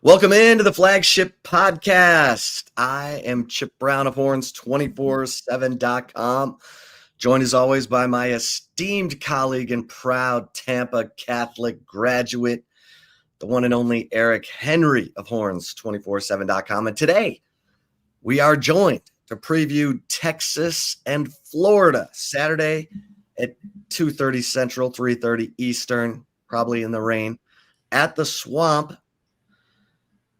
Welcome into the Flagship Podcast. I am Chip Brown of Horns247.com, joined as always by my esteemed colleague and proud Tampa Catholic graduate, the one and only Eric Henry of Horns247.com. And today we are joined to preview Texas and Florida, Saturday at 2:30 Central, 3:30 Eastern, probably in the rain, at the Swamp.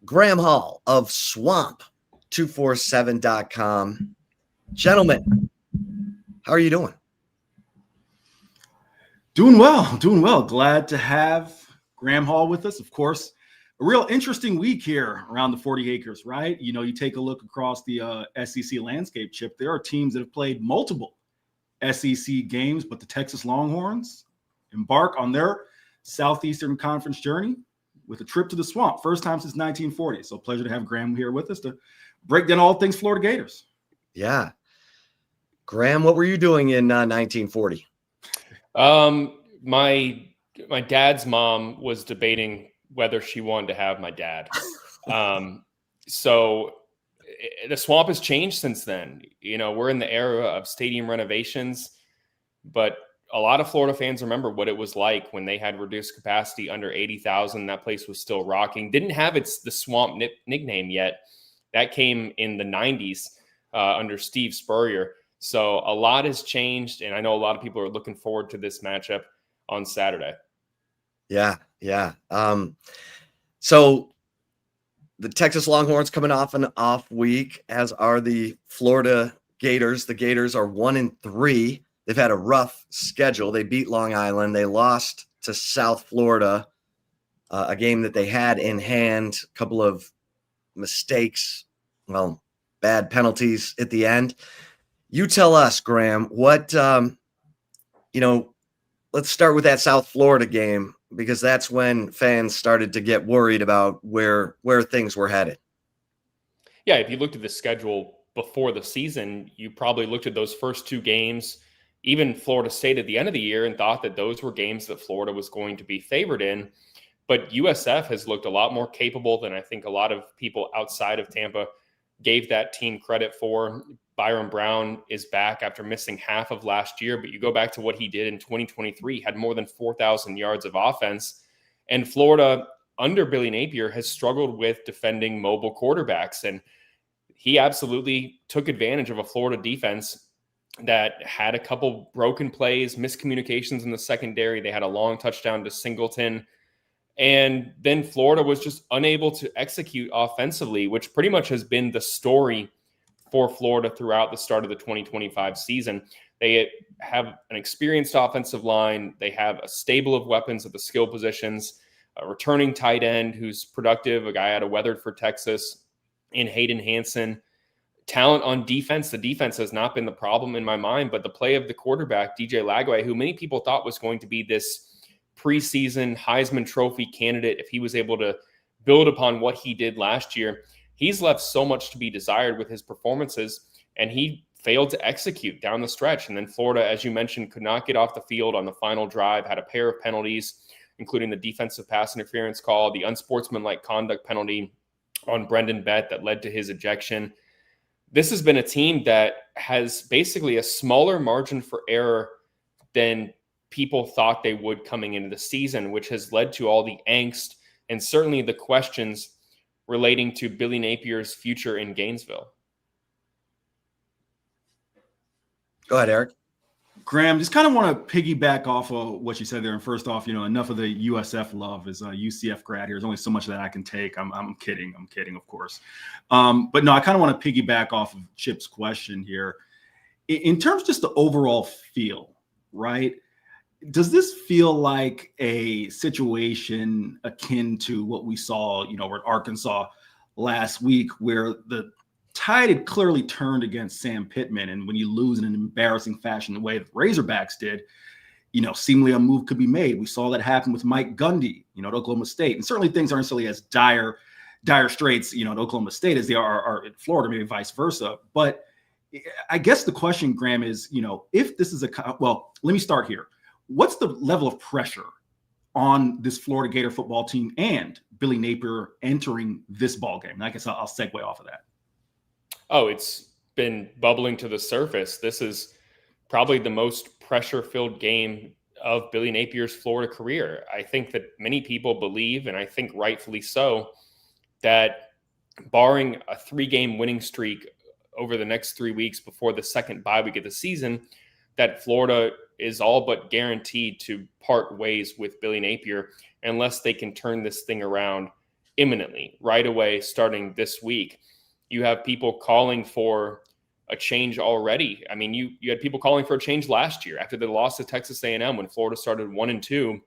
Graham Hall of Swamp247.com. Gentlemen, how are you doing? Doing well. Glad to have Graham Hall with us. Of course, a real interesting week here around the 40 acres, right? You take a look across the SEC landscape, Chip. There are teams that have played multiple SEC games, but the Texas Longhorns embark on their Southeastern Conference journey with a trip to the Swamp, first time since 1940. So pleasure to have Graham here with us to break down all things Florida Gators. Yeah. Graham, what were you doing in 1940? My dad's mom was debating whether she wanted to have my dad. So the Swamp has changed since then. We're in the era of stadium renovations, but a lot of Florida fans remember what it was like when they had reduced capacity under 80,000. That place was still rocking. Didn't have the Swamp nickname yet. That came in the 90s under Steve Spurrier. So a lot has changed, and I know a lot of people are looking forward to this matchup on Saturday. Yeah. So the Texas Longhorns coming off an off week, as are the Florida Gators. The Gators are 1-3. They've had a rough schedule. They beat Long Island. They lost to South Florida, a game that they had in hand. A couple of mistakes, bad penalties at the end. You tell us, Graham, what, let's start with that South Florida game, because that's when fans started to get worried about where things were headed. Yeah, if you looked at the schedule before the season, you probably looked at those first two games, even Florida State at the end of the year, and thought that those were games that Florida was going to be favored in. But USF has looked a lot more capable than I think a lot of people outside of Tampa gave that team credit for. Byron Brown is back after missing half of last year, but you go back to what he did in 2023, had more than 4,000 yards of offense. And Florida, under Billy Napier, has struggled with defending mobile quarterbacks. And he absolutely took advantage of a Florida defense that had a couple broken plays, miscommunications in the secondary. They had a long touchdown to Singleton. And then Florida was just unable to execute offensively, which pretty much has been the story for Florida throughout the start of the 2025 season. They have an experienced offensive line. They have a stable of weapons at the skill positions, a returning tight end who's productive, a guy out of Weatherford, Texas, in Hayden Hansen. Talent on defense. The defense has not been the problem in my mind, but the play of the quarterback, DJ Lagway, who many people thought was going to be this preseason Heisman Trophy candidate if he was able to build upon what he did last year. He's left so much to be desired with his performances, and he failed to execute down the stretch. And then Florida, as you mentioned, could not get off the field on the final drive, had a pair of penalties, including the defensive pass interference call, the unsportsmanlike conduct penalty on Brendan Bett that led to his ejection. This has been a team that has basically a smaller margin for error than people thought they would coming into the season, which has led to all the angst and certainly the questions relating to Billy Napier's future in Gainesville. Go ahead, Eric. Graham, just kind of want to piggyback off of what you said there. And first off, enough of the USF love. As a UCF grad here, there's only so much that I can take. I'm kidding, of course. But no, I kind of want to piggyback off of Chip's question here. In terms of just the overall feel, right? Does this feel like a situation akin to what we saw, at Arkansas last week, where the tide had clearly turned against Sam Pittman, and when you lose in an embarrassing fashion the way the Razorbacks did, seemingly a move could be made. We saw that happen with Mike Gundy, at Oklahoma State, and certainly things aren't necessarily as dire straits, at Oklahoma State as they are at Florida, maybe vice versa. But I guess the question, Graham, is, if this is let me start here. What's the level of pressure on this Florida Gator football team and Billy Napier entering this ball game? And I guess I'll segue off of that. Oh, it's been bubbling to the surface. This is probably the most pressure-filled game of Billy Napier's Florida career. I think that many people believe, and I think rightfully so, that barring a 3-game winning streak over the next 3 weeks before the second bye week of the season, that Florida is all but guaranteed to part ways with Billy Napier unless they can turn this thing around imminently, right away, starting this week. You have people calling for a change already. I mean, you had people calling for a change last year after the loss to Texas A&M when Florida started 1-2.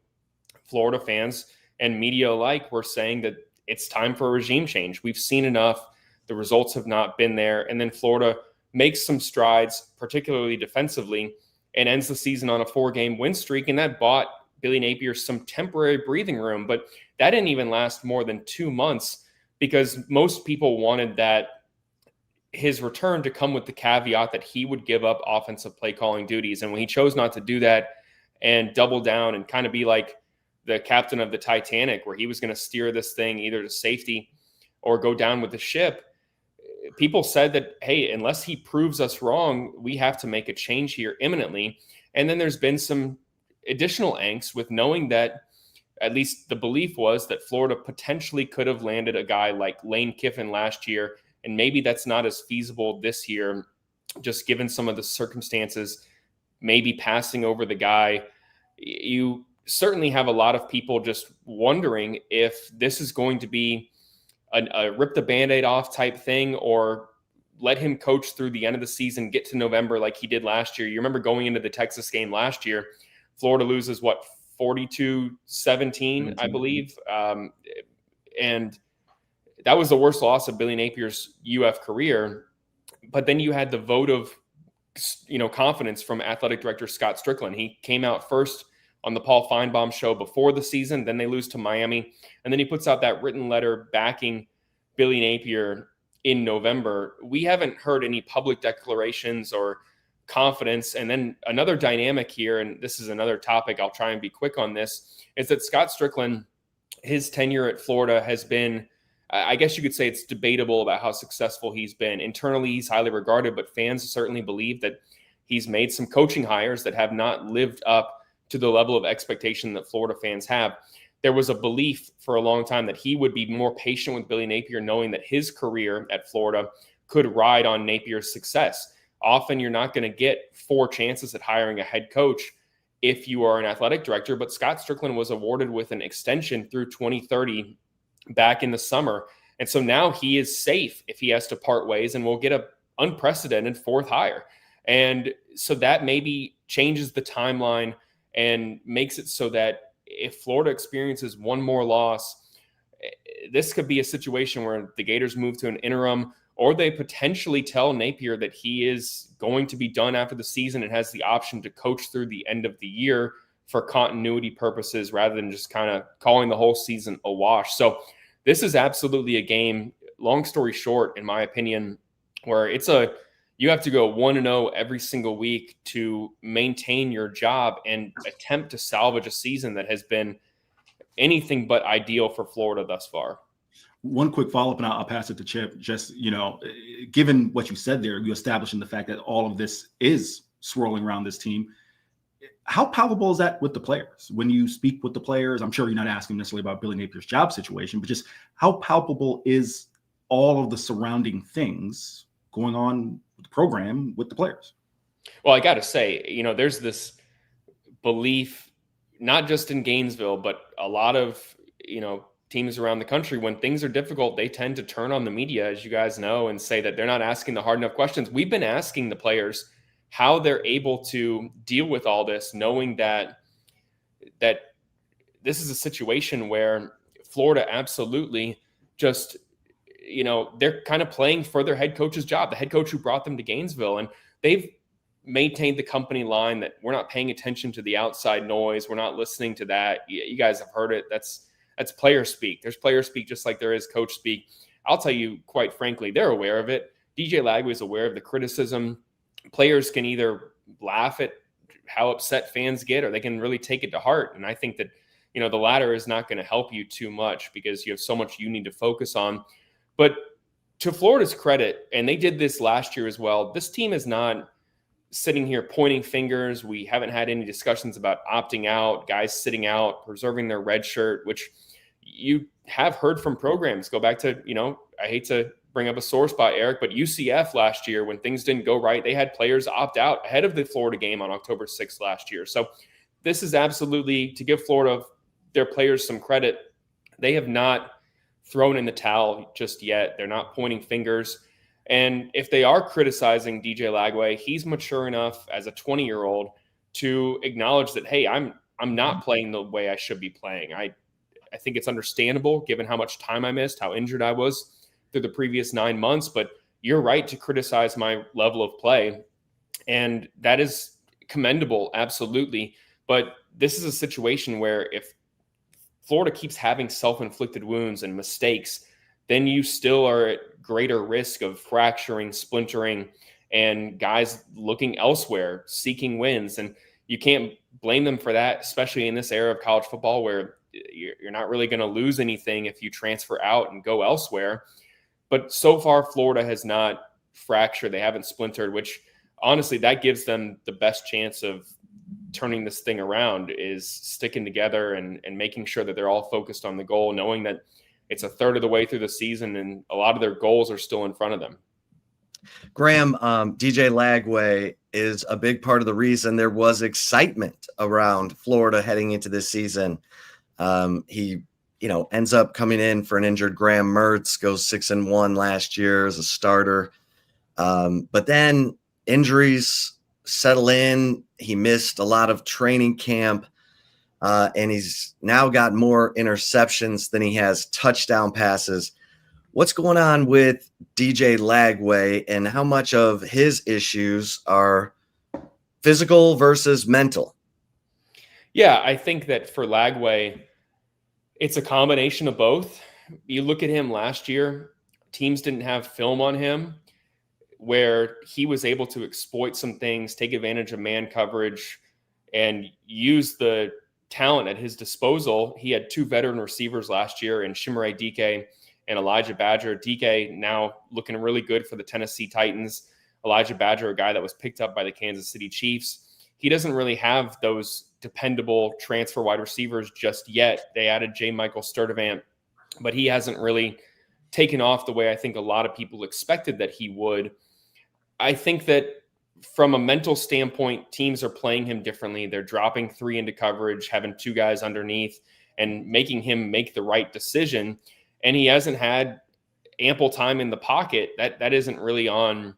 Florida fans and media alike were saying that it's time for a regime change. We've seen enough. The results have not been there. And then Florida makes some strides, particularly defensively, and ends the season on a 4-game win streak. And that bought Billy Napier some temporary breathing room. But that didn't even last more than 2 months because most people wanted that his return to come with the caveat that he would give up offensive play calling duties. And when he chose not to do that and double down and kind of be like the captain of the Titanic, where he was going to steer this thing either to safety or go down with the ship, people said that, hey, unless he proves us wrong, we have to make a change here imminently. And then there's been some additional angst with knowing that, at least the belief was, that Florida potentially could have landed a guy like Lane Kiffin last year. And maybe that's not as feasible this year, just given some of the circumstances, maybe passing over the guy. You certainly have a lot of people just wondering if this is going to be a rip the Band-Aid off type thing, or let him coach through the end of the season, get to November like he did last year. You remember going into the Texas game last year, Florida loses, 42-17, I believe. And that was the worst loss of Billy Napier's UF career. But then you had the vote of, confidence from athletic director Scott Strickland. He came out first on the Paul Feinbaum show before the season. Then they lose to Miami. And then he puts out that written letter backing Billy Napier in November. We haven't heard any public declarations or confidence. And then another dynamic here, and this is another topic, I'll try and be quick on this, is that Scott Strickland, his tenure at Florida has been, I guess you could say it's debatable about how successful he's been. Internally, he's highly regarded, but fans certainly believe that he's made some coaching hires that have not lived up to the level of expectation that Florida fans have. There was a belief for a long time that he would be more patient with Billy Napier, knowing that his career at Florida could ride on Napier's success. Often you're not going to get 4 chances at hiring a head coach if you are an athletic director, but Scott Strickland was awarded with an extension through 2030 back in the summer. And so now he is safe if he has to part ways, and we'll get an unprecedented 4th hire. And so that maybe changes the timeline and makes it so that if Florida experiences one more loss, this could be a situation where the Gators move to an interim, or they potentially tell Napier that he is going to be done after the season and has the option to coach through the end of the year for continuity purposes rather than just kind of calling the whole season a wash. So this is absolutely a game, long story short, in my opinion, where you have to go 1-0 every single week to maintain your job and attempt to salvage a season that has been anything but ideal for Florida thus far. One quick follow-up, and I'll pass it to Chip. Just, given what you said there, you establishing the fact that all of this is swirling around this team. How palpable is that with the players? When you speak with the players, I'm sure you're not asking necessarily about Billy Napier's job situation, but just how palpable is all of the surrounding things going on with the program, with the players? Well, I got to say, there's this belief, not just in Gainesville, but a lot of, teams around the country, when things are difficult, they tend to turn on the media, as you guys know, and say that they're not asking the hard enough questions. We've been asking the players how they're able to deal with all this, knowing that this is a situation where Florida absolutely just, they're kind of playing for their head coach's job, the head coach who brought them to Gainesville. And they've maintained the company line that we're not paying attention to the outside noise. We're not listening to that. You guys have heard it. That's player speak. There's player speak just like there is coach speak. I'll tell you, quite frankly, they're aware of it. DJ Lagway is aware of the criticism. Players can either laugh at how upset fans get, or they can really take it to heart. And I think that the latter is not going to help you too much because you have so much you need to focus on. But to Florida's credit, and they did this last year as well, this team is not sitting here pointing fingers. We haven't had any discussions about opting out, guys sitting out, preserving their red shirt, which you have heard from programs. Go back to, I hate to bring up a sore spot, Eric, but UCF last year, when things didn't go right, they had players opt out ahead of the Florida game on October 6th last year. So this is absolutely, to give Florida, their players some credit, they have not thrown in the towel just yet. They're not pointing fingers. And if they are criticizing DJ Lagway, he's mature enough as a 20-year-old to acknowledge that, hey, I'm not playing the way I should be playing. I think it's understandable given how much time I missed, how injured I was through the previous 9 months, but you're right to criticize my level of play. And that is commendable, absolutely. But this is a situation where if Florida keeps having self-inflicted wounds and mistakes, then you still are at greater risk of fracturing, splintering, and guys looking elsewhere, seeking wins. And you can't blame them for that, especially in this era of college football where you're not really going to lose anything if you transfer out and go elsewhere. But so far, Florida has not fractured. They haven't splintered, which honestly, that gives them the best chance of turning this thing around, is sticking together and making sure that they're all focused on the goal, knowing that it's a third of the way through the season and a lot of their goals are still in front of them. Graham, DJ Lagway is a big part of the reason there was excitement around Florida heading into this season. He, ends up coming in for an injured Graham Mertz, goes 6-1 last year as a starter. But then injuries settle in. He missed a lot of training camp, and he's now got more interceptions than he has touchdown passes. What's going on with DJ Lagway, and how much of his issues are physical versus mental? Yeah, I think that for Lagway, it's a combination of both. You look at him last year, teams didn't have film on him where he was able to exploit some things, take advantage of man coverage, and use the talent at his disposal. He had two veteran receivers last year in Shimere Dike and Elijah Badger. Dike now looking really good for the Tennessee Titans. Elijah Badger, a guy that was picked up by the Kansas City Chiefs. He doesn't really have those dependable transfer wide receivers just yet. They added J. Michael Sturdivant, but he hasn't really taken off the way I think a lot of people expected that he would. I think that from a mental standpoint, teams are playing him differently. They're dropping three into coverage, having two guys underneath, and making him make the right decision. And he hasn't had ample time in the pocket. That isn't really on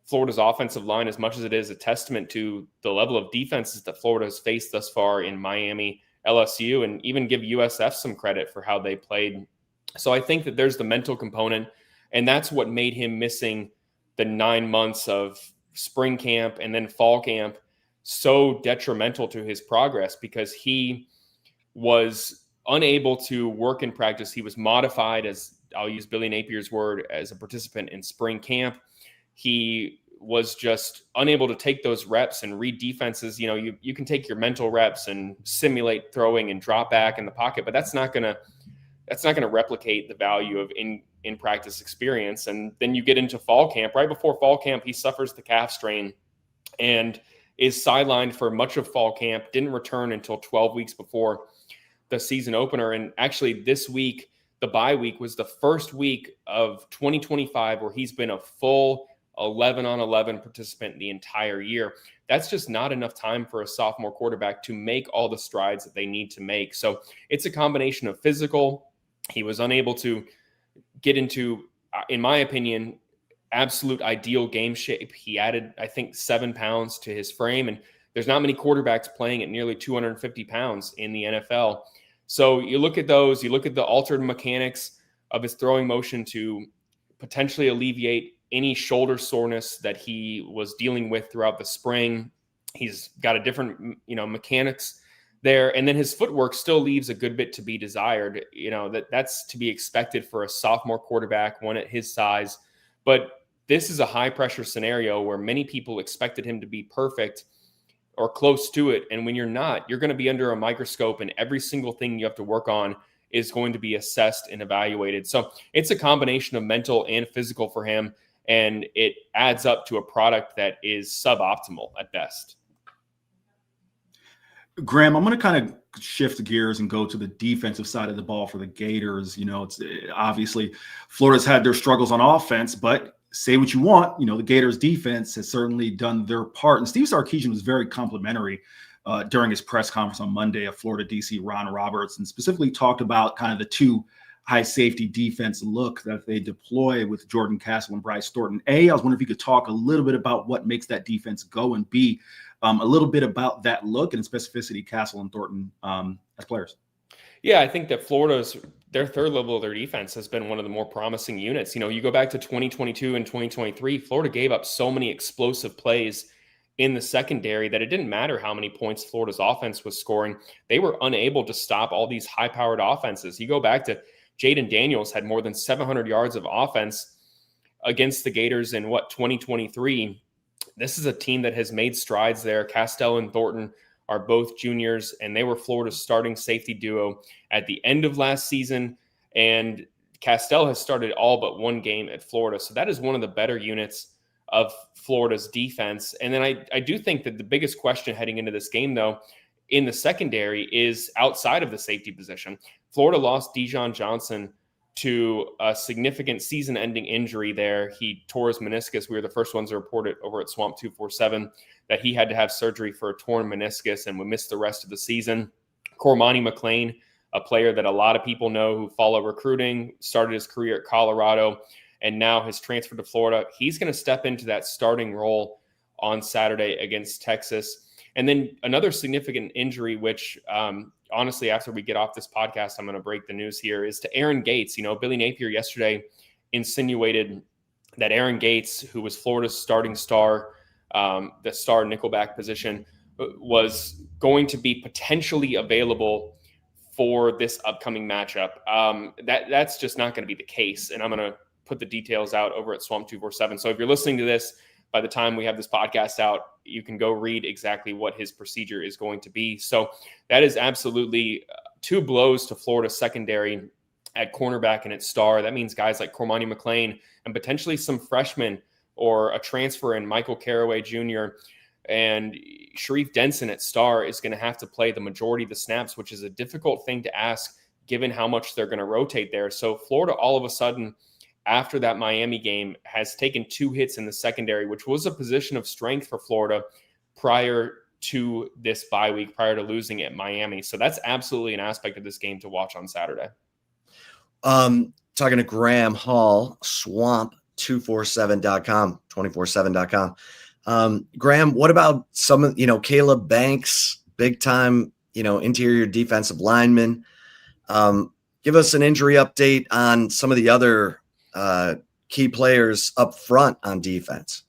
Florida's offensive line as much as it is a testament to the level of defenses that Florida has faced thus far in Miami, LSU, and even give USF some credit for how they played. So I think that there's the mental component, and that's what made him missing the 9 months of spring camp and then fall camp so detrimental to his progress, because he was unable to work in practice. He was modified, as I'll use Billy Napier's word, as a participant in spring camp. He was just unable to take those reps and read defenses. You can take your mental reps and simulate throwing and drop back in the pocket, but that's not going to replicate the value of in practice experience. And then you get into fall camp. Right before fall camp, he suffers the calf strain and is sidelined for much of fall camp, didn't return until 12 weeks before the season opener. And actually this week, the bye week, was the first week of 2025 where he's been a full 11-on-11 participant the entire year. That's just not enough time for a sophomore quarterback to make all the strides that they need to make. So it's a combination of physical. He was unable to get into, in my opinion, absolute ideal game shape. He added, I think, 7 pounds to his frame, and there's not many quarterbacks playing at nearly 250 pounds in the NFL. So you look at those, you look at the altered mechanics of his throwing motion to potentially alleviate any shoulder soreness that he was dealing with throughout the spring. He's got a different, mechanics there. And then his footwork still leaves a good bit to be desired. That's to be expected for a sophomore quarterback, one at his size. But this is a high pressure scenario where many people expected him to be perfect. or close to it. And when you're not, you're going to be under a microscope, and every single thing you have to work on is going to be assessed and evaluated. So it's a combination of mental and physical for him, and it adds up to a product that is suboptimal at best. Graham, I'm going to kind of shift gears and go to the defensive side of the ball for the Gators. It's obviously Florida's had their struggles on offense, but say what you want, the Gators defense has certainly done their part. And Steve Sarkisian was very complimentary during his press conference on Monday of Florida DC Ron Roberts, and specifically talked about kind of the two high safety defense look that they deploy with Jordan Castle and Bryce Thornton. I was wondering if you could talk a little bit about what makes that defense go, and B, a little bit about that look and specificity Castle and Thornton as players. Yeah, I think that their third level of their defense has been one of the more promising units. You go back to 2022 and 2023, Florida gave up so many explosive plays in the secondary that it didn't matter how many points Florida's offense was scoring. They were unable to stop all these high-powered offenses. You go back to Jaden Daniels had more than 700 yards of offense against the Gators in 2023. This is a team that has made strides there. Castell and Thornton are both juniors, and they were Florida's starting safety duo at the end of last season. And Castell has started all but one game at Florida. So that is one of the better units of Florida's defense. And then I do think that the biggest question heading into this game, though, in the secondary is outside of the safety position. Florida lost Dijon Johnson to a significant season-ending injury there. He tore his meniscus. We were the first ones to report it over at Swamp 247 that he had to have surgery for a torn meniscus and would miss the rest of the season. Cormani McLean, a player that a lot of people know who follow recruiting, started his career at Colorado and now has transferred to Florida. He's going to step into that starting role on Saturday against Texas. And then another significant injury, which honestly, after we get off this podcast, I'm going to break the news here, is to Aaron Gates. Billy Napier yesterday insinuated that Aaron Gates, who was Florida's starting star, the star nickelback position, was going to be potentially available for this upcoming matchup. That's just not going to be the case. And I'm going to put the details out over at Swamp 247. So if you're listening to this, by the time we have this podcast out, you can go read exactly what his procedure is going to be. So that is absolutely two blows to Florida secondary at cornerback and at star. That means guys like Cormani McLean and potentially some freshmen or a transfer in Michael Caraway Jr. and Sharif Denson at star is going to have to play the majority of the snaps, which is a difficult thing to ask given how much they're going to rotate there. So Florida all of a sudden, after that Miami game, has taken two hits in the secondary, which was a position of strength for Florida prior to this bye week, prior to losing at Miami. So that's absolutely an aspect of this game to watch on Saturday. Talking to Graham Hall, swamp247.com, 247.com. Graham, what about some of, Caleb Banks, big time, interior defensive lineman? Give us an injury update on some of the other key players up front on defense.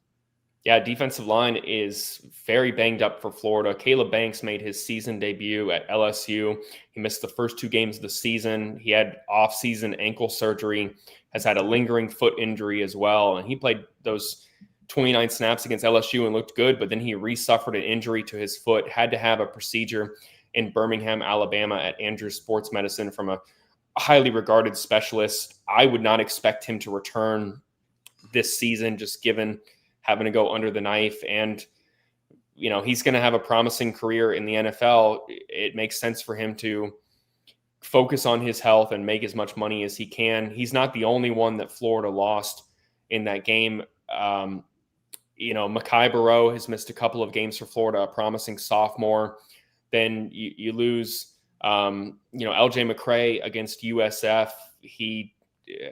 Yeah, defensive line is very banged up for Florida. Caleb Banks made his season debut at LSU. He missed the first two games of the season. He had off-season ankle surgery, has had a lingering foot injury as well. And he played those 29 snaps against LSU and looked good, but then he re-suffered an injury to his foot, had to have a procedure in Birmingham, Alabama at Andrews Sports Medicine from a highly regarded specialist. I would not expect him to return this season, just given having to go under the knife. And, he's going to have a promising career in the NFL. It makes sense for him to focus on his health and make as much money as he can. He's not the only one that Florida lost in that game. Mekhi Barrow has missed a couple of games for Florida, a promising sophomore. Then you lose LJ McCray against USF. He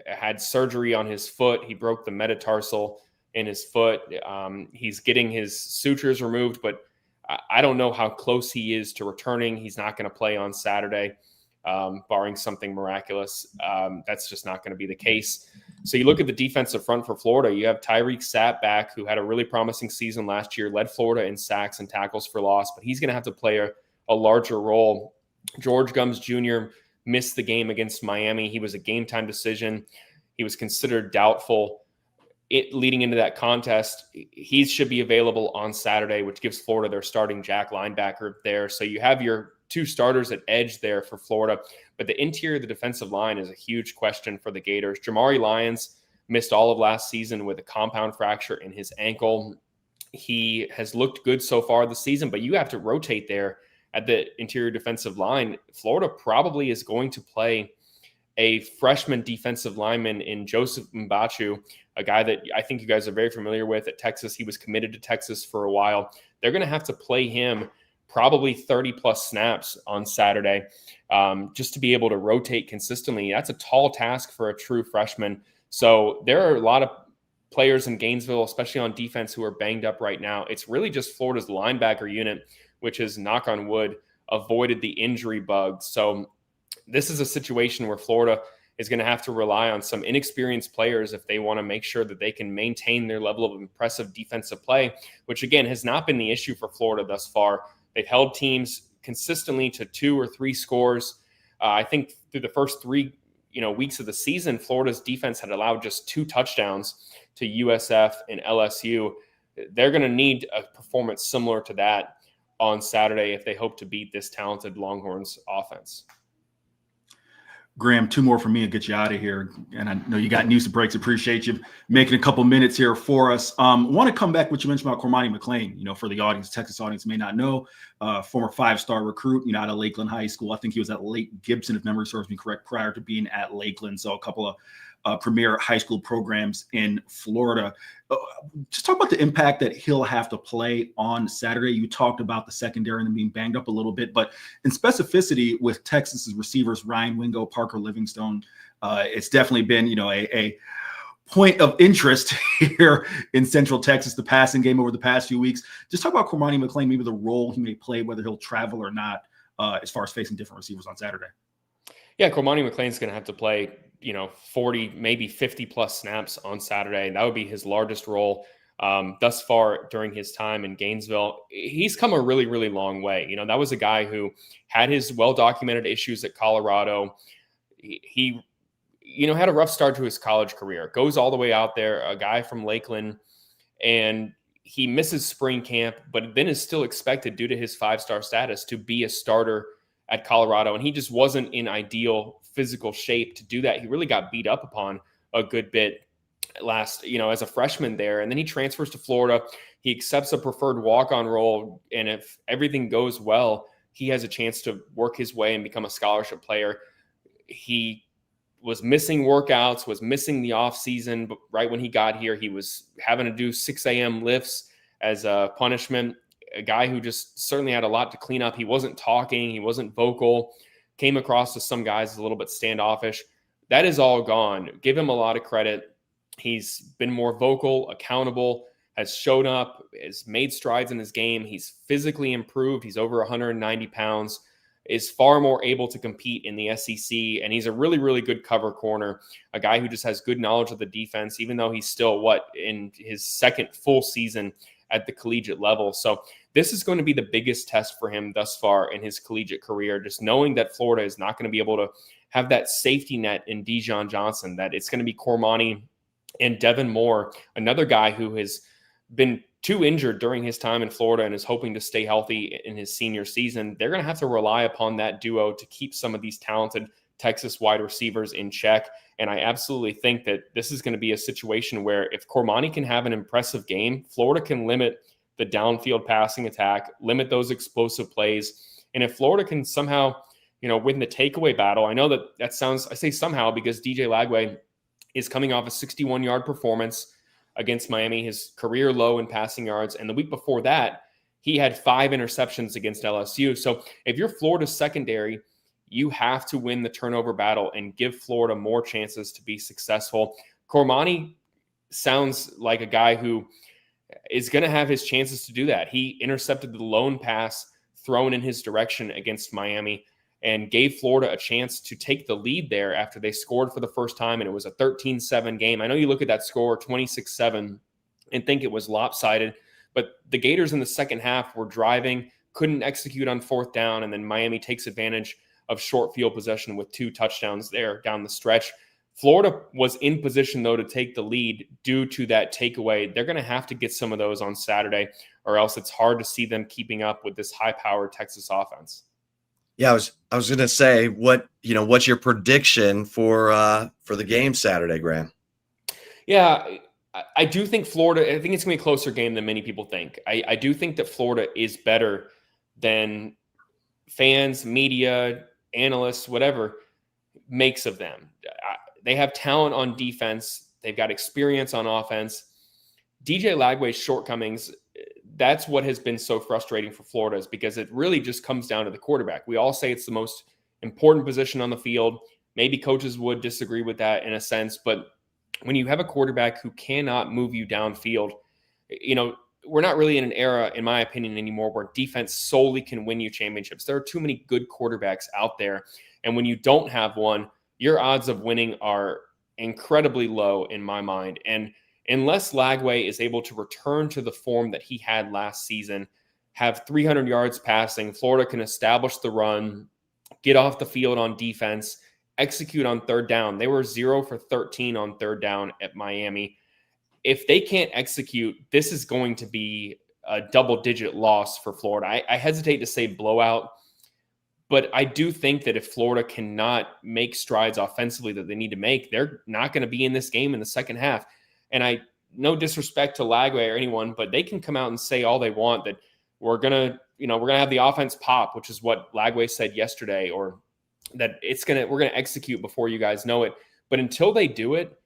had surgery on his foot. He broke the metatarsal in his foot. He's getting his sutures removed, but I don't know how close he is to returning. He's not going to play on Saturday, barring something miraculous. That's just not going to be the case. So you look at the defensive front for Florida. You have Tyreek Sapp back, who had a really promising season last year, led Florida in sacks and tackles for loss, but he's going to have to play a larger role. George Gumbs Jr. missed the game against Miami. He was a game time decision. He was considered doubtful. leading into that contest. He should be available on Saturday, which gives Florida their starting jack linebacker there. So you have your two starters at edge there for Florida, but the interior of the defensive line is a huge question for the Gators. Jamari Lyons missed all of last season with a compound fracture in his ankle. He has looked good so far this season, but you have to rotate there at the interior defensive line. Florida probably is going to play a freshman defensive lineman in Joseph Mbachu, a guy that I think you guys are very familiar with at Texas. He was committed to Texas for a while. They're going to have to play him probably 30 plus snaps on Saturday just to be able to rotate consistently. That's a tall task for a true freshman. So there are a lot of players in Gainesville, especially on defense, who are banged up right now. It's really just Florida's linebacker unit, which is, knock on wood, avoided the injury bug. So this is a situation where Florida is going to have to rely on some inexperienced players if they want to make sure that they can maintain their level of impressive defensive play, which again has not been the issue for Florida thus far. They've held teams consistently to 2 or 3 scores. I think through the first 3 weeks of the season, Florida's defense had allowed just 2 touchdowns to USF and LSU. They're going to need a performance similar to that on Saturday if they hope to beat this talented Longhorns offense. Graham, 2 more from me and get you out of here. And I know you got news to breaks. Appreciate you making a couple minutes here for us. Want to come back what you mentioned about Cormani McClain. For the audience, Texas audience may not know, former 5-star recruit, out of Lakeland High School. I think he was at Lake Gibson, if memory serves me correct, prior to being at Lakeland. So a couple of premier high school programs in Florida. Just talk about the impact that he'll have to play on Saturday. You talked about the secondary and them being banged up a little bit, but in specificity with Texas's receivers, Ryan Wingo, Parker Livingstone, it's definitely been, a point of interest here in Central Texas, the passing game over the past few weeks. Just talk about Cormani McClain, maybe the role he may play, whether he'll travel or not, as far as facing different receivers on Saturday. Yeah, Cormani McClain's going to have to play 40, maybe 50 plus snaps on Saturday. That would be his largest role thus far during his time in Gainesville. He's come a really, really long way. That was a guy who had his well-documented issues at Colorado. He had a rough start to his college career, goes all the way out there, a guy from Lakeland, and he misses spring camp, but then is still expected, due to his 5-star status, to be a starter at Colorado. And he just wasn't in ideal physical shape to do that. He really got beat up upon a good bit last, as a freshman there. And then he transfers to Florida. He accepts a preferred walk-on role. And if everything goes well, he has a chance to work his way and become a scholarship player. He was missing workouts, was missing the off season, but right when he got here, he was having to do 6 a.m. lifts as a punishment. A guy who just certainly had a lot to clean up. He wasn't talking. He wasn't vocal. Came across to some guys as a little bit standoffish. That is all gone. Give him a lot of credit. He's been more vocal, accountable, has showed up, has made strides in his game. He's physically improved. He's over 190 pounds, is far more able to compete in the SEC, and he's a really, really good cover corner, a guy who just has good knowledge of the defense, even though he's still, in his second full season at the collegiate level. So this is going to be the biggest test for him thus far in his collegiate career, just knowing that Florida is not going to be able to have that safety net in Dijon Johnson, that it's going to be Cormani and Devin Moore, another guy who has been too injured during his time in Florida and is hoping to stay healthy in his senior season. They're going to have to rely upon that duo to keep some of these talented Texas wide receivers in check. And I absolutely think that this is going to be a situation where if Cormani can have an impressive game, Florida can limit the downfield passing attack, limit those explosive plays. And if Florida can somehow, win the takeaway battle, I know that sounds, I say somehow because DJ Lagway is coming off a 61-yard performance against Miami, his career low in passing yards. And the week before that, he had 5 interceptions against LSU. So if you're Florida's secondary, you have to win the turnover battle and give Florida more chances to be successful. Cormani sounds like a guy who is going to have his chances to do that. He intercepted the lone pass thrown in his direction against Miami and gave Florida a chance to take the lead there after they scored for the first time, and it was a 13-7 game. I know you look at that score, 26-7, and think it was lopsided, but the Gators in the second half were driving, couldn't execute on 4th down, and then Miami takes advantage of short field possession with 2 touchdowns there down the stretch. Florida was in position, though, to take the lead due to that takeaway. They're going to have to get some of those on Saturday, or else it's hard to see them keeping up with this high-powered Texas offense. Yeah, I was going to say, what's your prediction for the game Saturday, Graham? Yeah, I do think Florida. I think it's going to be a closer game than many people think. I do think that Florida is better than fans, media, analysts, whatever makes of them. They have talent on defense. They've got experience on offense. DJ Lagway's shortcomings, that's what has been so frustrating for Florida, is because it really just comes down to the quarterback. We all say it's the most important position on the field. Maybe coaches would disagree with that in a sense, but when you have a quarterback who cannot move you downfield, we're not really in an era, in my opinion, anymore where defense solely can win you championships. There are too many good quarterbacks out there. And when you don't have one, your odds of winning are incredibly low in my mind. And unless Lagway is able to return to the form that he had last season, have 300 yards passing, Florida can establish the run, get off the field on defense, execute on third down. They were 0 for 13 on third down at Miami. If they can't execute, this is going to be a double-digit loss for Florida. I hesitate to say blowout, but I do think that if Florida cannot make strides offensively that they need to make, they're not going to be in this game in the second half. And no disrespect to Lagway or anyone, but they can come out and say all they want that we're going to have the offense pop, which is what Lagway said yesterday, or that we're going to execute before you guys know it. But until they do it,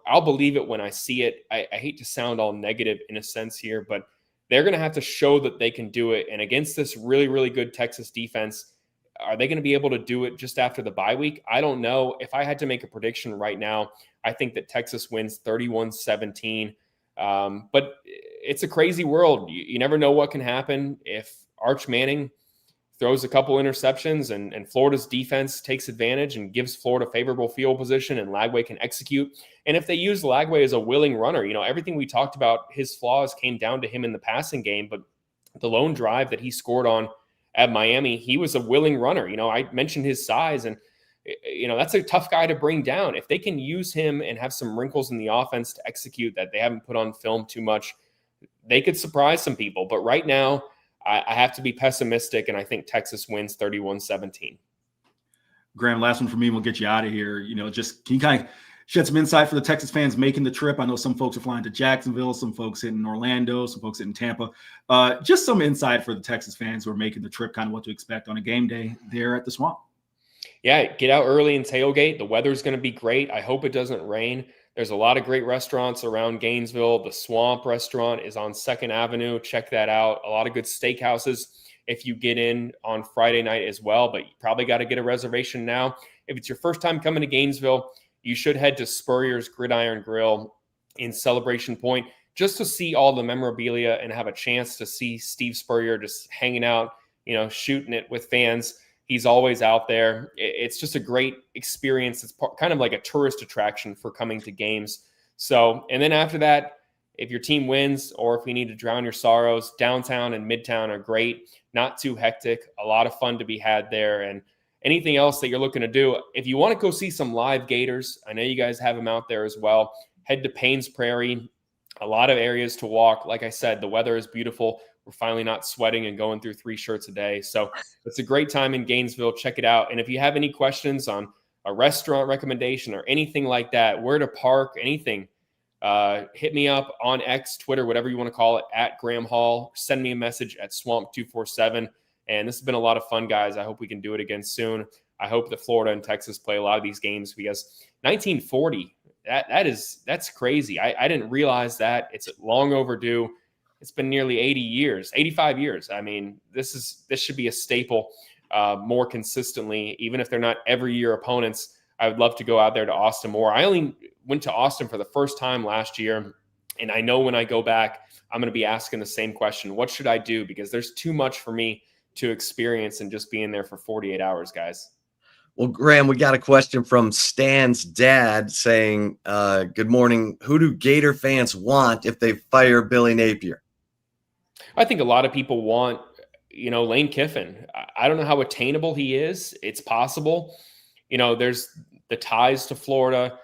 I'll believe it when I see it. I hate to sound all negative in a sense here, but they're going to have to show that they can do it. And against this really, really good Texas defense, are they going to be able to do it just after the bye week? I don't know. If I had to make a prediction right now, I think that Texas wins 31-17. But it's a crazy world. You never know what can happen if Arch Manning throws a couple interceptions and Florida's defense takes advantage and gives Florida favorable field position and Lagway can execute. And if they use Lagway as a willing runner, everything we talked about, his flaws came down to him in the passing game, but the lone drive that he scored on at Miami, he was a willing runner. I mentioned his size, and that's a tough guy to bring down. If they can use him and have some wrinkles in the offense to execute that they haven't put on film too much, they could surprise some people. But right now, I have to be pessimistic, and I think Texas wins 31-17. Graham, last one for me, and we'll get you out of here. Just can you kind of shed some insight for the Texas fans making the trip? I know some folks are flying to Jacksonville, some folks in Orlando, some folks in Tampa. Just some insight for the Texas fans who are making the trip, kind of what to expect on a game day there at the Swamp. Yeah, get out early and tailgate. The weather's going to be great. I hope it doesn't rain. There's a lot of great restaurants around Gainesville. The Swamp restaurant is on 2nd Avenue. Check that out. A lot of good steakhouses if you get in on Friday night as well, but you probably got to get a reservation now. If it's your first time coming to Gainesville, you should head to Spurrier's Gridiron Grill in Celebration Point just to see all the memorabilia and have a chance to see Steve Spurrier just hanging out, shooting it with fans. He's always out there. It's just a great experience. It's kind of like a tourist attraction for coming to games. So, and then after that, if your team wins or if you need to drown your sorrows, downtown and midtown are great. Not too hectic. A lot of fun to be had there. And anything else that you're looking to do, if you want to go see some live Gators, I know you guys have them out there as well. Head to Paynes Prairie. A lot of areas to walk. Like I said, the weather is beautiful. We're finally not sweating and going through 3 shirts a day. So it's a great time in Gainesville. Check it out. And if you have any questions on a restaurant recommendation or anything like that, where to park, anything, hit me up on X, Twitter, whatever you want to call it, at Graham Hall. Send me a message at Swamp247. And this has been a lot of fun, guys. I hope we can do it again soon. I hope that Florida and Texas play a lot of these games because 1940, that's crazy. I didn't realize that. It's long overdue. It's been nearly 85 years. I mean, this should be a staple more consistently, even if they're not every year opponents. I would love to go out there to Austin more. I only went to Austin for the first time last year, and I know when I go back, I'm going to be asking the same question. What should I do? Because there's too much for me to experience and just being there for 48 hours, guys. Well, Graham, we got a question from Stan's dad saying, good morning. Who do Gator fans want if they fire Billy Napier? I think a lot of people want, Lane Kiffin. I don't know how attainable he is. It's possible. There's the ties to Florida.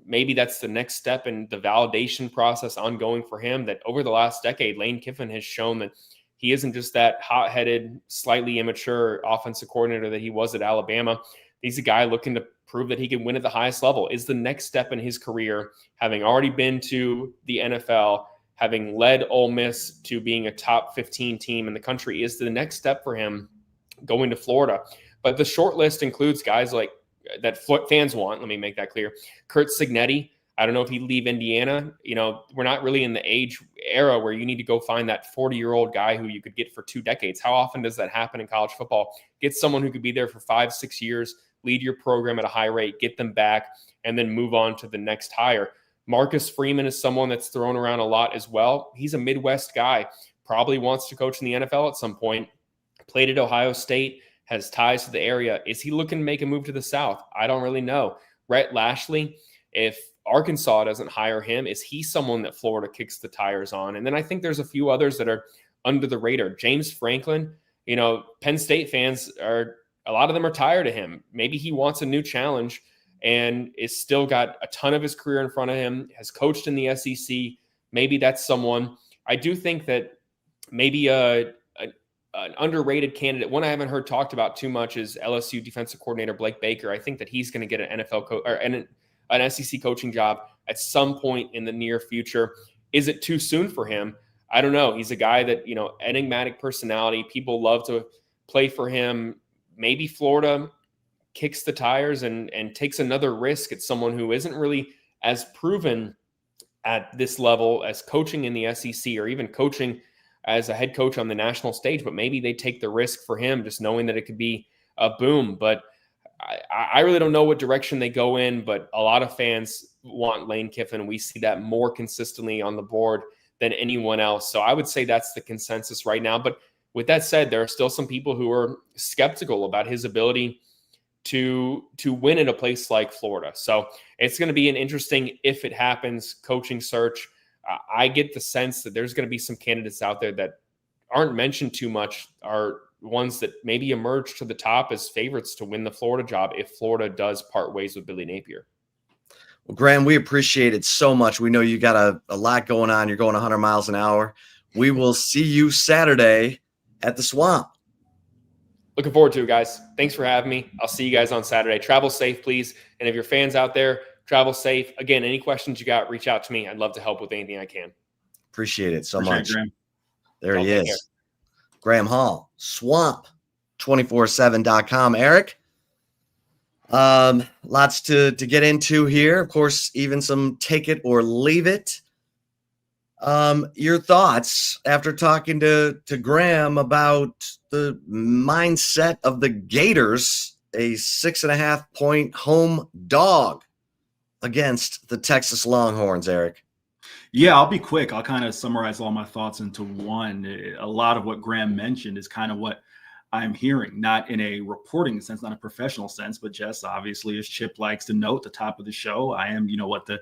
Maybe that's the next step in the validation process ongoing for him, that over the last decade, Lane Kiffin has shown that he isn't just that hot-headed, slightly immature offensive coordinator that he was at Alabama. He's a guy looking to prove that he can win at the highest level. Is the next step in his career, having already been to the NFL, having led Ole Miss to being a top 15 team in the country, is the next step for him going to Florida. But the short list includes guys like that fans want. Let me make that clear. Curt Cignetti. I don't know if he'd leave Indiana. We're not really in the age era where you need to go find that 40-year-old guy who you could get for 2 decades. How often does that happen in college football? Get someone who could be there for 5-6 years, lead your program at a high rate, get them back, and then move on to the next hire. Marcus Freeman is someone that's thrown around a lot as well. He's a Midwest guy, probably wants to coach in the NFL at some point, played at Ohio State, has ties to the area. Is he looking to make a move to the South? I don't really know. Rhett Lashley, if Arkansas doesn't hire him, is he someone that Florida kicks the tires on? And then I think there's a few others that are under the radar. James Franklin, Penn State fans a lot of them are tired of him. Maybe he wants a new challenge and is still got a ton of his career in front of him, has coached in the SEC. Maybe that's someone. I do think that maybe an underrated candidate, one I haven't heard talked about too much, is LSU defensive coordinator Blake Baker. I think that he's going to get an NFL or an SEC coaching job at some point in the near future. Is it too soon for him? I don't know. He's a guy that, enigmatic personality. People love to play for him. Maybe Florida kicks the tires and takes another risk at someone who isn't really as proven at this level as coaching in the SEC or even coaching as a head coach on the national stage. But maybe they take the risk for him, just knowing that it could be a boom. But I really don't know what direction they go in, but a lot of fans want Lane Kiffin. We see that more consistently on the board than anyone else. So I would say that's the consensus right now. But with that said, there are still some people who are skeptical about his ability to win in a place like Florida. So it's going to be an interesting, if it happens, coaching search. I get the sense that there's going to be some candidates out there that aren't mentioned too much, are ones that maybe emerge to the top as favorites to win the Florida job if Florida does part ways with Billy Napier. Well, Graham, we appreciate it so much. We know you got a lot going on. You're going 100 miles an hour. We will see you Saturday at the Swamp. Looking forward to it, guys. Thanks for having me. I'll see you guys on Saturday. Travel safe, please. And if you're fans out there, travel safe. Again, any questions you got, reach out to me. I'd love to help with anything I can. Appreciate it so much. Graham. There he is. Graham Hall, swamp247.com. Eric, lots to get into here. Of course, even some take it or leave it. Your thoughts after talking to Graham about the mindset of the Gators, a 6.5-point home dog against the Texas Longhorns, Eric? Yeah, I'll be quick. I'll kind of summarize all my thoughts into one. A lot of what Graham mentioned is kind of what I'm hearing, not in a reporting sense, not a professional sense, but just obviously, as Chip likes to note, the top of the show, I am, the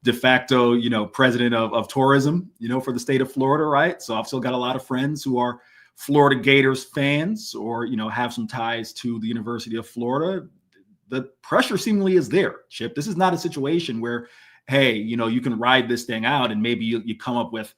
de facto, president of tourism, for the state of Florida, right? So I've still got a lot of friends who are Florida Gators fans or, have some ties to the University of Florida. The pressure seemingly is there, Chip. This is not a situation where, hey, you can ride this thing out and maybe you come up with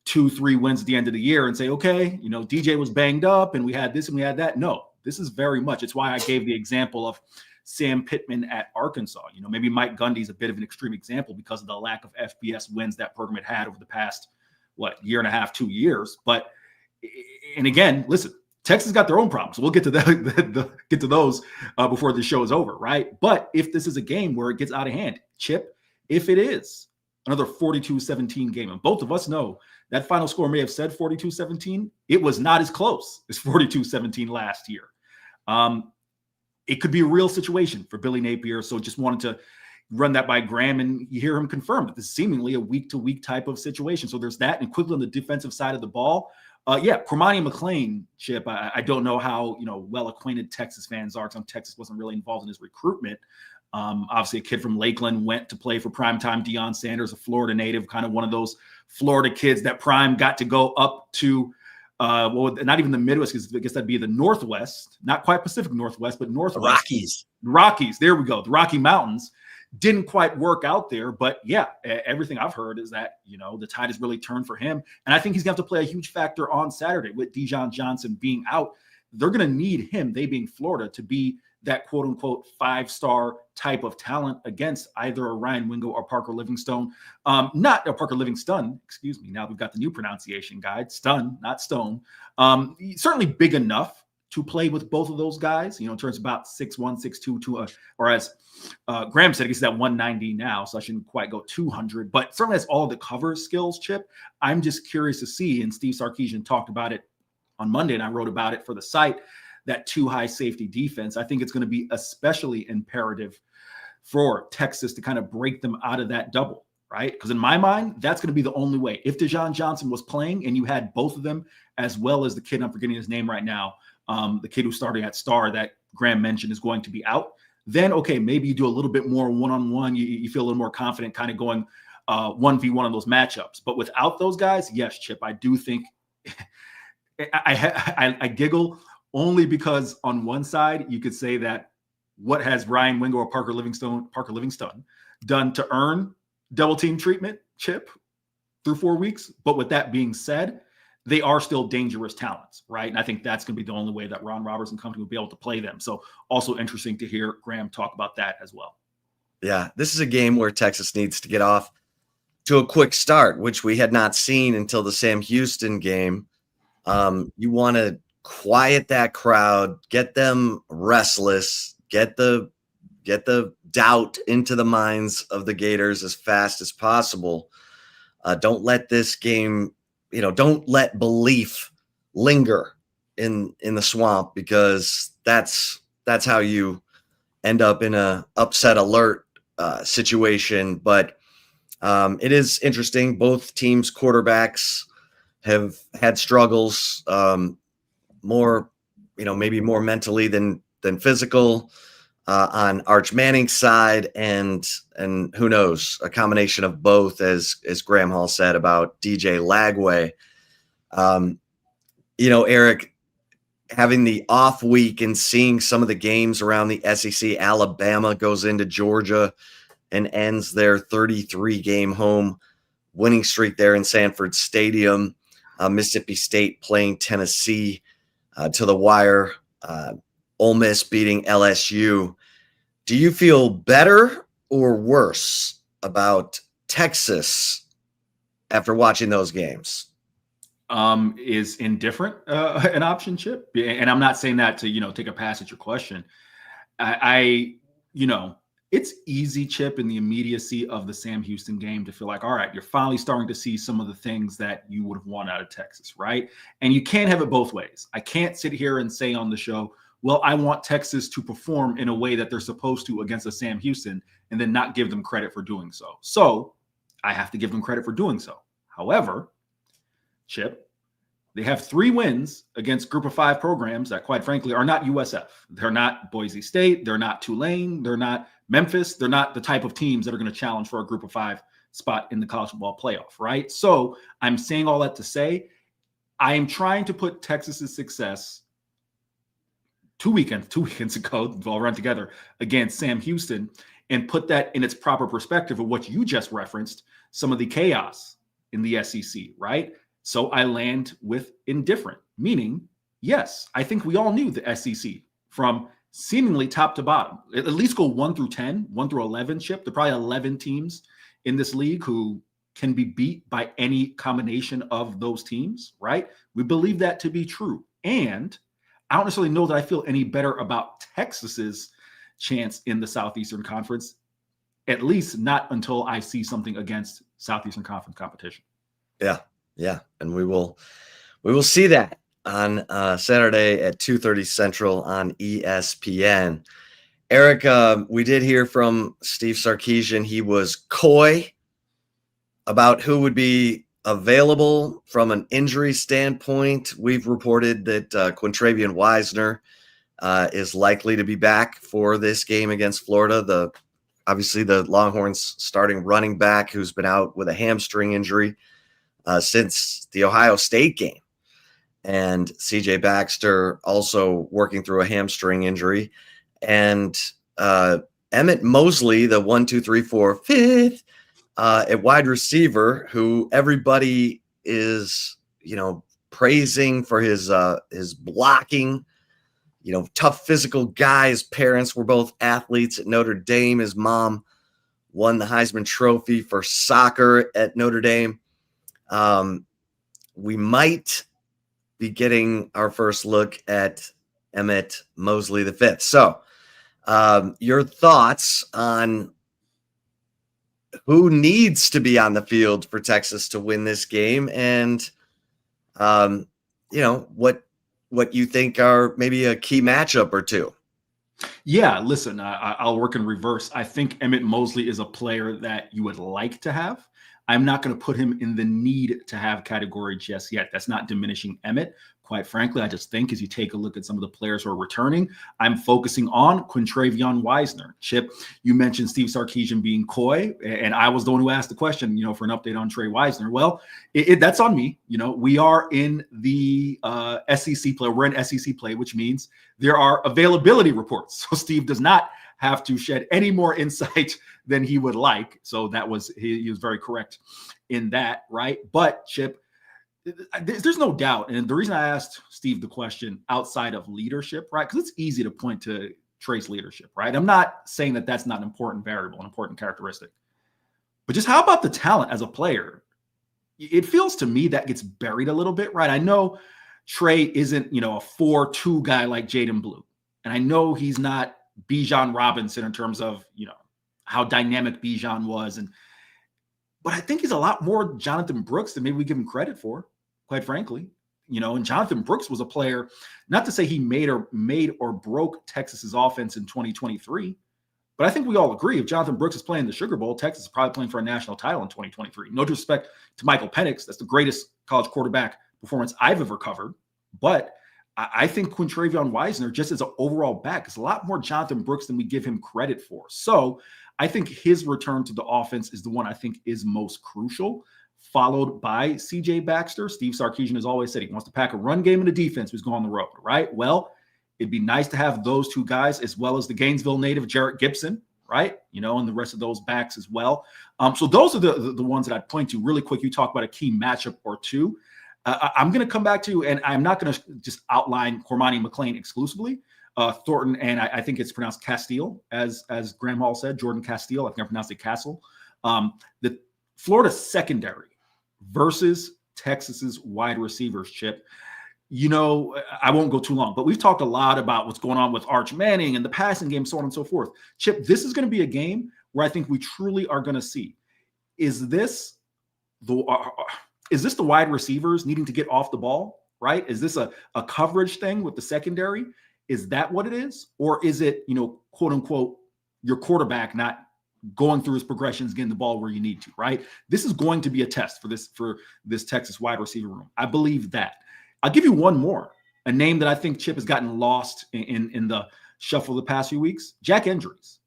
2-3 wins at the end of the year and say, okay, DJ was banged up and we had this and we had that. No, this is very much. It's why I gave the example of Sam Pittman at Arkansas. Maybe Mike Gundy's a bit of an extreme example because of the lack of FBS wins that program had over the past, year and a half, 2 years. But, and again, listen, Texas got their own problems. We'll get to get to those before the show is over, right? But if this is a game where it gets out of hand, Chip, if it is another 42-17 game, and both of us know that final score may have said 42-17, it was not as close as 42-17 last year. It could be a real situation for Billy Napier. So just wanted to run that by Graham, and you hear him confirm that this is seemingly a week-to-week type of situation. So there's that. And quickly on the defensive side of the ball, Cormani McClain, Chip, I don't know how, well-acquainted Texas fans are, because Texas wasn't really involved in his recruitment. Obviously, a kid from Lakeland went to play for primetime Deion Sanders, a Florida native, kind of one of those Florida kids that Prime got to go up to not even the Midwest, because I guess that'd be the Northwest, not quite Pacific Northwest, but Northwest. Rockies. There we go. The Rocky Mountains didn't quite work out there, but yeah, everything I've heard is that, the tide has really turned for him. And I think he's going to have to play a huge factor on Saturday with Dijon Johnson being out. They're going to need him, they being Florida, to be that quote unquote 5-star type of talent against either a Ryan Wingo or Parker Livingstone. Not a Parker Livingston, excuse me. Now we've got the new pronunciation guide, Stun, not Stone. Certainly big enough to play with both of those guys, in terms of about 6'1", 6'2", or as Graham said, he's at 190 now, so I shouldn't quite go 200, but certainly has all the cover skills, Chip. I'm just curious to see, and Steve Sarkisian talked about it on Monday, and I wrote about it for the site, that too high safety defense. I think it's going to be especially imperative for Texas to kind of break them out of that double, right? Because in my mind, that's going to be the only way. If Dijon Johnson was playing and you had both of them, as well as the kid, I'm forgetting his name right now, the kid who's starting at star that Graham mentioned is going to be out, then okay, maybe you do a little bit more one-on-one. You feel a little more confident kind of going 1v1 on those matchups. But without those guys, yes, Chip, I do think I giggle only because on one side you could say that what has Ryan Wingo or Parker Livingston done to earn double team treatment, Chip, through 4 weeks? But with that being said, they are still dangerous talents, right? And I think that's going to be the only way that Ron Roberts and company will be able to play them. So also interesting to hear Graham talk about that as well. Yeah, this is a game where Texas needs to get off to a quick start, which we had not seen until the Sam Houston game. You want to quiet that crowd, get them restless, get the doubt into the minds of the Gators as fast as possible. Don't let this game, don't let belief linger in the swamp, because that's how you end up in a upset alert situation. But it is interesting. Both teams' quarterbacks have had struggles, more, maybe more mentally than physical, on Arch Manning's side, and who knows, a combination of both, as Graham Hall said about DJ Lagway. Eric, having the off week and seeing some of the games around the SEC, Alabama goes into Georgia and ends their 33-game home winning streak there in Sanford Stadium. Mississippi State playing Tennessee to the wire. Ole Miss beating LSU. Do you feel better or worse about Texas after watching those games? Is indifferent an option, Chip? And I'm not saying that to, take a pass at your question. It's easy, Chip, in the immediacy of the Sam Houston game to feel like, all right, you're finally starting to see some of the things that you would have wanted out of Texas, right? And you can't have it both ways. I can't sit here and say on the show, well, I want Texas to perform in a way that they're supposed to against a Sam Houston and then not give them credit for doing so. So I have to give them credit for doing so. However, Chip, they have 3 wins against Group of 5 programs that, quite frankly, are not USF. They're not Boise State. They're not Tulane. They're not Memphis. They're not the type of teams that are going to challenge for a Group of 5 spot in the college football playoff, right? So I'm saying all that to say, I am trying to put Texas's success 2 weekends ago, all run together, against Sam Houston, and put that in its proper perspective of what you just referenced, some of the chaos in the SEC, right? So I land with indifferent, meaning, yes, I think we all knew the SEC from seemingly top to bottom, at least go 1 through 10, 1 through 11, Chip. There are probably 11 teams in this league who can be beat by any combination of those teams, right? We believe that to be true. And I don't necessarily know that I feel any better about Texas's chance in the Southeastern Conference, at least not until I see something against Southeastern Conference competition. Yeah. And we will see that on Saturday at 2:30 Central on ESPN. Eric, we did hear from Steve Sarkisian. He was coy about who would be available from an injury standpoint. We've reported that Quintravian Wisner is likely to be back for this game against Florida. Obviously the Longhorns starting running back, who's been out with a hamstring injury since the Ohio State game. and CJ Baxter also working through a hamstring injury. And Emmett Mosley, the 1, 2, 3, 4, 5th at wide receiver, who everybody is, praising for his blocking, tough physical guy. His parents were both athletes at Notre Dame. His mom won the Heisman Trophy for soccer at Notre Dame. We might be getting our first look at Emmett Mosley the 5th. So your thoughts on who needs to be on the field for Texas to win this game, and what you think are maybe a key matchup or two. Yeah, listen, I'll work in reverse. I think Emmett Mosley is a player that you would like to have. I'm not going to put him in the need to have category just yet. That's not diminishing Emmett. Quite frankly, I just think as you take a look at some of the players who are returning, I'm focusing on Quintravion Wisner. Chip, you mentioned Steve Sarkisian being coy, and I was the one who asked the question, for an update on Trey Wisner. Well, that's on me. We are in the SEC play. We're in SEC play, which means there are availability reports. So Steve does not have to shed any more insight than he would like. So that was, he was very correct in that, right? But Chip, there's no doubt. And the reason I asked Steve the question outside of leadership, right? Because it's easy to point to Trey's leadership, right? I'm not saying that that's not an important variable, an important characteristic. But just how about the talent as a player? It feels to me that gets buried a little bit, right? I know Trey isn't, a 4-2 guy like Jaden Blue. And I know he's not Bijan Robinson in terms of, how dynamic Bijan was. But I think he's a lot more Jonathan Brooks than maybe we give him credit for, quite frankly. And Jonathan Brooks was a player, not to say he made or broke Texas's offense in 2023, but I think we all agree if Jonathan Brooks is playing the Sugar Bowl, Texas is probably playing for a national title in 2023. No disrespect to Michael Penix. That's the greatest college quarterback performance I've ever covered. But I think Quintravion Wisner, just as an overall back, is a lot more Jonathan Brooks than we give him credit for. So I think his return to the offense is the one I think is most crucial, followed by CJ Baxter. Steve Sarkisian has always said he wants to pack a run game and a defense who's going on the road, right? Well, it'd be nice to have those two guys as well as the Gainesville native Jarrett Gibson, right? And the rest of those backs as well. So those are the ones that I'd point to really quick. You talk about a key matchup or two. I'm going to come back to, and I'm not going to just outline Cormani McClain exclusively. Thornton, and I think it's pronounced Castile, as Graham Hall said, Jordan Castile. I think I pronounced it Castle. The Florida secondary versus Texas's wide receivers, Chip. I won't go too long, but we've talked a lot about what's going on with Arch Manning and the passing game, so on and so forth. Chip, this is going to be a game where I think we truly are going to see, is this the wide receivers needing to get off the ball, right? Is this a coverage thing with the secondary? Is that what it is? Or is it, quote unquote, your quarterback not going through his progressions, getting the ball where you need to, right? This is going to be a test for this Texas wide receiver room. I believe that. I'll give you one more, a name that I think Chip has gotten lost in the shuffle the past few weeks, Jack Endries.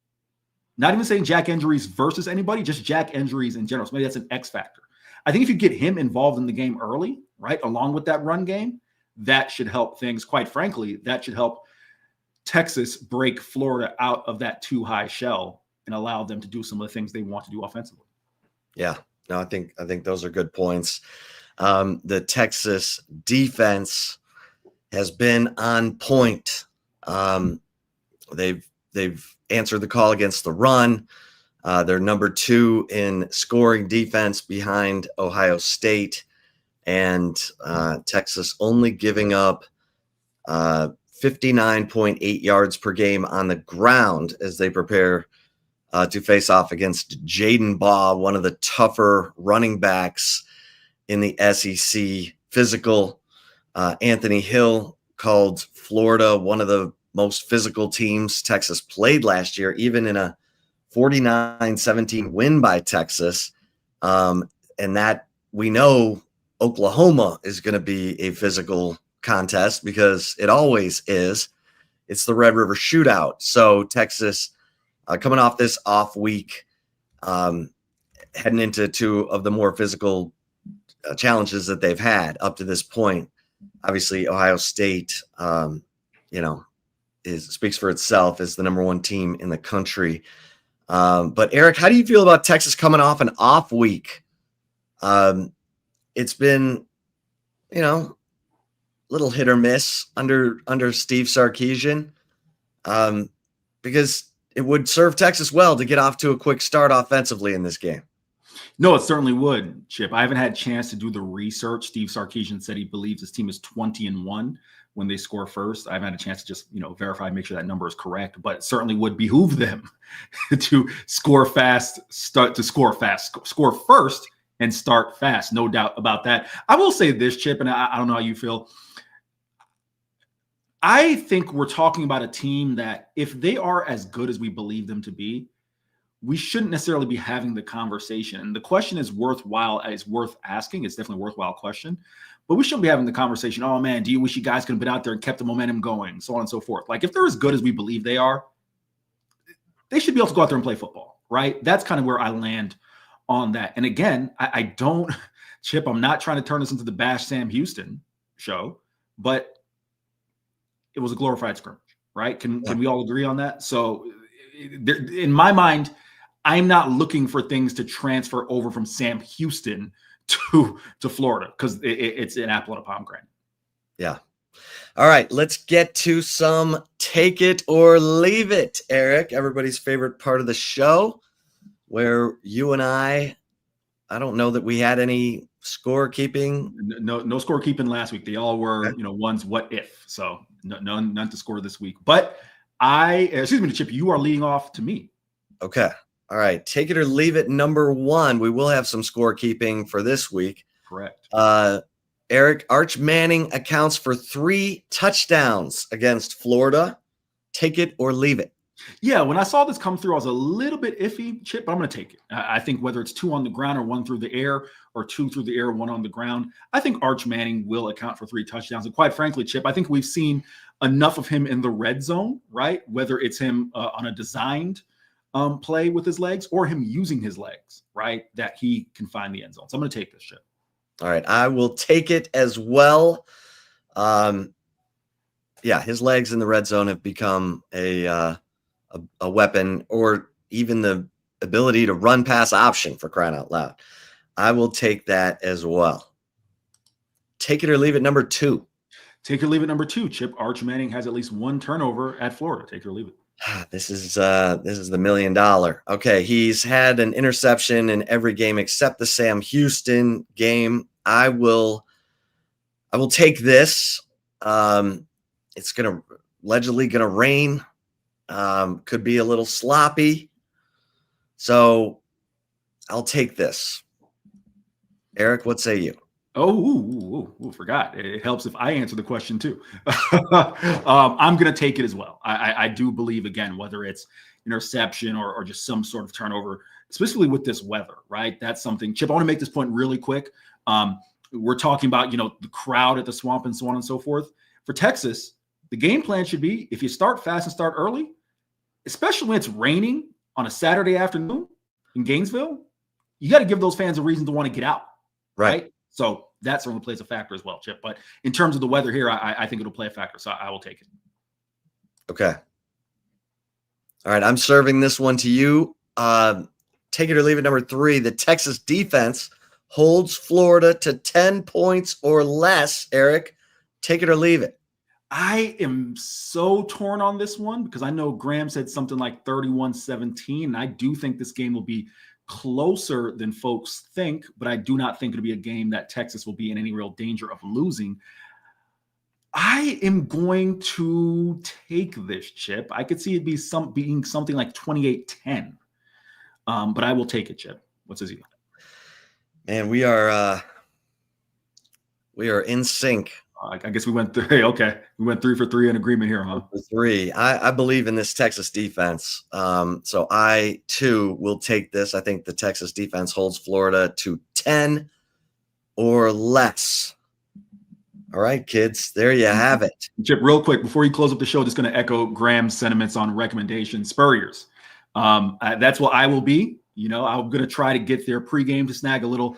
Not even saying Jack Endries versus anybody, just Jack Endries in general. So maybe that's an X factor. I think if you get him involved in the game early, right, along with that run game, that should help things. Quite frankly, that should help Texas break Florida out of that too high shell and allow them to do some of the things they want to do offensively. Yeah, no, I think those are good points. The Texas defense has been on point. They've answered the call against the run. They're number 2 in scoring defense behind Ohio State, and Texas only giving up 59.8 yards per game on the ground as they prepare to face off against Jaden Baugh, one of the tougher running backs in the SEC. Physical. Anthony Hill called Florida one of the most physical teams Texas played last year, even in a 49-17 win by Texas. And that we know Oklahoma is going to be a physical contest because it always is. It's the Red River Shootout. So Texas coming off this off week, heading into 2 of the more physical challenges that they've had up to this point. Obviously, Ohio State, speaks for itself as the number one team in the country. But Eric, how do you feel about Texas coming off an off week? It's been, little hit or miss under Steve Sarkisian, because it would serve Texas well to get off to a quick start offensively in this game. No, it certainly would, Chip. I haven't had a chance to do the research. Steve Sarkisian said he believes his team is 20-1 when they score first. I haven't had a chance to just, verify, make sure that number is correct, but it certainly would behoove them to score first and start fast. No doubt about that. I will say this, Chip, and I don't know how you feel. I think we're talking about a team that if they are as good as we believe them to be, we shouldn't necessarily be having the conversation. And the question is worthwhile, is worth asking. It's definitely a worthwhile question, but we shouldn't be having the conversation. Oh man, do you wish you guys could have been out there and kept the momentum going, so on and so forth. Like if they're as good as we believe they are, they should be able to go out there and play football, right? That's kind of where I land on that. And again, I don't, Chip, I'm not trying to turn this into the Bash Sam Houston show, but it was a glorified scrimmage, right? Can we all agree on that? So in my mind, I'm not looking for things to transfer over from Sam Houston to Florida because it's an apple and a pomegranate. Yeah. All right, let's get to some take it or leave it, Eric, everybody's favorite part of the show, where you and I don't know that we had any score keeping. No scorekeeping last week. They all were, ones what if. So none to score this week. But Chip, you are leading off to me. Okay. All right. Take it or leave it. Number one, we will have some scorekeeping for this week. Correct. Eric, Arch Manning accounts for 3 touchdowns against Florida. Take it or leave it. Yeah, when I saw this come through, I was a little bit iffy, Chip, but I'm going to take it. I think whether it's 2 on the ground or 1 through the air, or 2 through the air, 1 on the ground, I think Arch Manning will account for 3 touchdowns. And quite frankly, Chip, I think we've seen enough of him in the red zone, right? Whether it's him on a designed play with his legs or him using his legs, right? That he can find the end zone. So I'm going to take this, Chip. All right. I will take it as well. His legs in the red zone have become a weapon, or even the ability to run pass option, for crying out loud. I will take that as well. Take it or leave it. Number 2. Take it or leave it. Number 2, Chip. Arch Manning has at least 1 turnover at Florida. Take it or leave it. This is the $1 million. Okay, he's had an interception in every game except the Sam Houston game. I will take this. It's allegedly gonna rain. Could be a little sloppy. So I'll take this. Eric, what say you? Forgot. It helps if I answer the question too. I'm going to take it as well. I do believe, again, whether it's interception or just some sort of turnover, especially with this weather, right? That's something. Chip, I want to make this point really quick. We're talking about, the crowd at the Swamp and so on and so forth. For Texas, the game plan should be, if you start fast and start early, especially when it's raining on a Saturday afternoon in Gainesville, you got to give those fans a reason to want to get out. Right. So that certainly plays a factor as well, Chip. But in terms of the weather here, I think it'll play a factor. So I will take it. Okay. All right. I'm serving this one to you. Take it or leave it. Number 3, the Texas defense holds Florida to 10 points or less. Eric, take it or leave it. I am so torn on this one because I know Graham said something like 31-17. And I do think this game will be closer than folks think, but I do not think it'll be a game that Texas will be in any real danger of losing. I am going to take this, Chip. I could see it being something like 28-10. But I will take it, Chip. What's his? Man, we are in sync. I guess we went 3. Okay, we went 3 for 3 in agreement here, huh? 3. I believe in this Texas defense. So I too will take this. I think the Texas defense holds Florida to 10 or less. All right, kids, there you have it. Chip, real quick before you close up the show, just going to echo Graham's sentiments on recommendation Spurriers. That's what I will be. I'm going to try to get there pregame to snag a little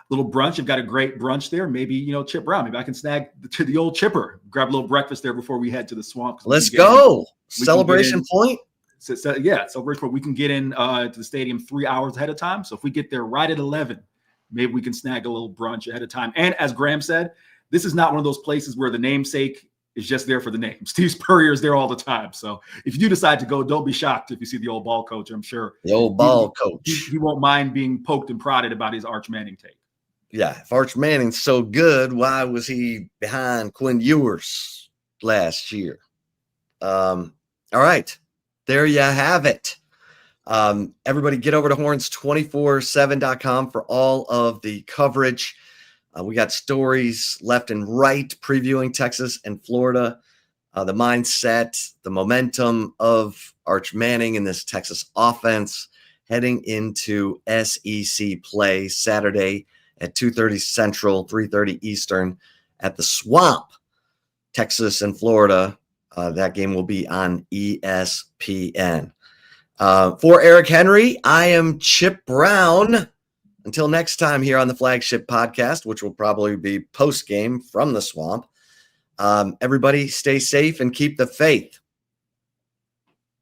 little brunch. You've got a great brunch there. Maybe, Chip Brown. Maybe I can snag to the old Chipper, grab a little breakfast there before we head to the swamp. Let's go. Celebration Point. Celebration Point. We can get in to the stadium 3 hours ahead of time. So if we get there right at 11, maybe we can snag a little brunch ahead of time. And as Graham said, this is not one of those places where the namesake is just there for the name. Steve Spurrier is there all the time. So if you do decide to go, don't be shocked if you see the old ball coach. I'm sure the old ball coach. He won't mind being poked and prodded about his Arch Manning take. Yeah, if Arch Manning's so good, why was he behind Quinn Ewers last year? All right, there you have it. Everybody get over to horns247.com for all of the coverage. We got stories left and right previewing Texas and Florida, the mindset, the momentum of Arch Manning in this Texas offense heading into SEC play Saturday at 2:30 Central, 3:30 Eastern at the Swamp, Texas and Florida. That game will be on ESPN. For Eric Henry, I am Chip Brown. Until next time here on the Flagship Podcast, which will probably be post-game from the Swamp, everybody stay safe and keep the faith.